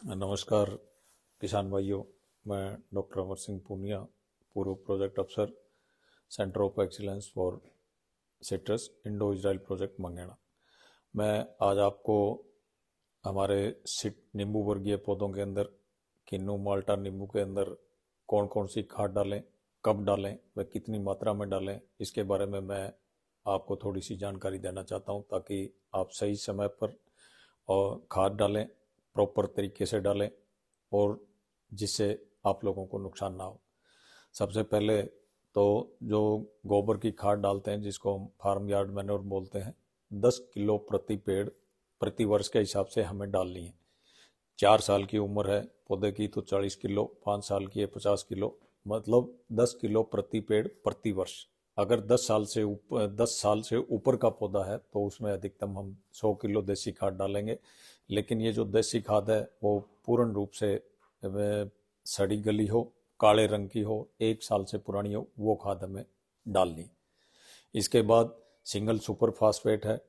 नमस्कार किसान भाइयों। मैं डॉक्टर अमर सिंह पूनिया, पूर्व प्रोजेक्ट अफसर, centre of excellence for citrus Indo Israel project मंगेड़ा। मैं आज आपको हमारे नींबू वर्गीय पौधों के अंदर किन्नू माल्टा नींबू के अंदर कौन कौन सी खाद डालें, कब डालें, व कितनी मात्रा में डालें, इसके बारे में मैं आपको थोड़ी सी जानकारी देना चाहता हूं, ताकि आप सही समय पर और खाद डालें, प्रॉपर तरीके से डालें और जिससे आप लोगों को नुकसान ना हो। सबसे पहले तो जो गोबर की खाद डालते हैं, जिसको हम फार्म यार्ड मैन्योर बोलते हैं, 10 किलो प्रति पेड़ प्रति वर्ष के हिसाब से हमें डालनी है। 4 साल की उम्र है पौधे की तो 40 किलो, 5 साल की है 50 किलो, मतलब 10 किलो प्रति पेड़ प्रति वर्ष। अगर 10 साल से ऊपर का पौधा है तो उसमें अधिकतम हम 100 किलो देसी खाद डालेंगे। लेकिन ये जो देसी खाद है वो पूर्ण रूप से सड़ी गली हो, काले रंग की हो, 1 साल से पुरानी हो, वो खाद हमें डालनी। इसके बाद सिंगल सुपर फास्फेट है,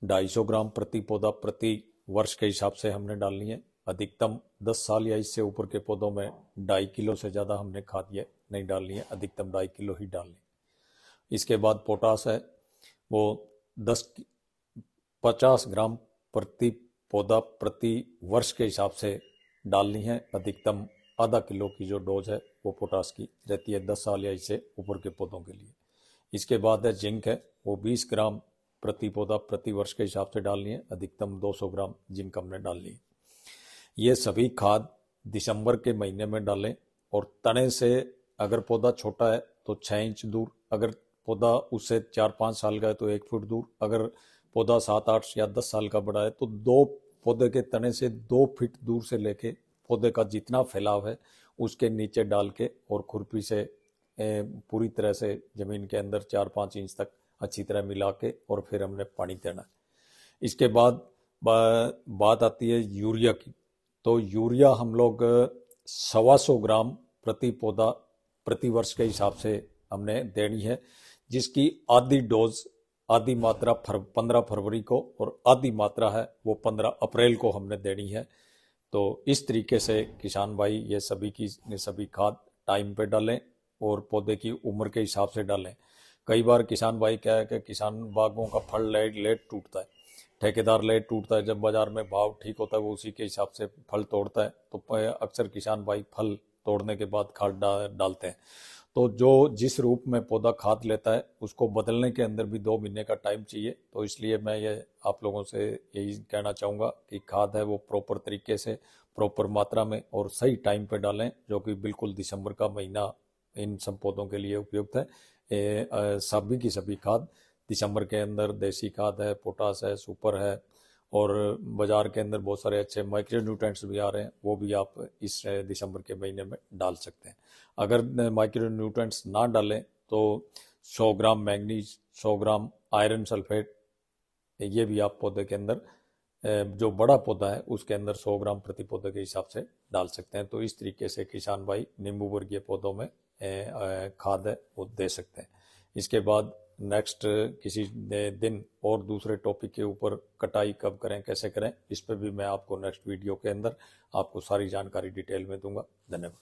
250 ग्राम प्रति पौधा प्रति वर्ष के हिसाब से हमने डालनी है। अधिकतम 10 साल या इससे ऊपर के पौधों में 2.5 किलो से ज़्यादा हमने खाद ये नहीं डालनी है, अधिकतम 2.5 किलो ही डालनी है। इसके बाद पोटास है, वो 50 ग्राम प्रति पौधा प्रति वर्ष के हिसाब से डालनी है। अधिकतम आधा किलो की जो डोज है वो पोटास की रहती है 10 साल या इससे ऊपर के पौधों के लिए। इसके बाद है जिंक है, वो 20 ग्राम प्रति पौधा प्रति वर्ष के हिसाब से डालनी है। अधिकतम 200 ग्राम जिंक हमने डालनी है। ये सभी खाद दिसंबर के महीने में डालें और तने से अगर पौधा छोटा है तो 6 इंच दूर, अगर पौधा उससे 4-5 साल का है तो 1 फुट दूर, अगर पौधा 7-8 या 10 साल का बड़ा है तो 2 पौधे के तने से 2 फीट दूर से लेके पौधे का जितना फैलाव है उसके नीचे डाल के और खुरपी से पूरी तरह से जमीन के अंदर 4-5 इंच तक अच्छी तरह मिला के और फिर हमने पानी देना है। इसके बाद बात आती है यूरिया की। तो यूरिया हम लोग 125 ग्राम प्रति पौधा प्रति वर्ष के हिसाब से हमने देनी है, जिसकी आधी डोज, आधी मात्रा 15 फरवरी को और आधी मात्रा है वो 15 अप्रैल को हमने देनी है। तो इस तरीके से किसान भाई ये सभी खाद टाइम पे डालें और पौधे की उम्र के हिसाब से डालें। कई बार किसान भाई क्या है कि किसान बागों का फल लेट टूटता है, ठेकेदार लेट टूटता है, जब बाजार में भाव ठीक होता है वो उसी के हिसाब से फल तोड़ता है, तो अक्सर किसान भाई फल तोड़ने के बाद खाद डालते हैं। तो जो जिस रूप में पौधा खाद लेता है उसको बदलने के अंदर भी 2 महीने का टाइम चाहिए। तो इसलिए मैं ये आप लोगों से यही कहना चाहूँगा कि खाद है वो प्रॉपर तरीके से, प्रॉपर मात्रा में और सही टाइम पे डालें, जो कि बिल्कुल दिसंबर का महीना इन सब पौधों के लिए उपयुक्त है। सभी की सभी खाद दिसंबर के अंदर, देसी खाद है, पोटास है, सुपर है, और बाजार के अंदर बहुत सारे अच्छे माइक्रो न्यूट्रेंट्स भी आ रहे हैं, वो भी आप इस दिसंबर के महीने में डाल सकते हैं। अगर माइक्रो न्यूट्रेंट्स ना डालें तो 100 ग्राम मैंगनीज, 100 ग्राम आयरन सल्फेट, ये भी आप पौधे के अंदर, जो बड़ा पौधा है उसके अंदर 100 ग्राम प्रति पौधे के हिसाब से डाल सकते हैं। तो इस तरीके से किसान भाई नींबू वर्गीय पौधों में खाद है वो दे सकते हैं। इसके बाद नेक्स्ट किसी दिन और दूसरे टॉपिक के ऊपर कटाई कब करें, कैसे करें, इस पर भी मैं आपको नेक्स्ट वीडियो के अंदर आपको सारी जानकारी डिटेल में दूंगा। धन्यवाद।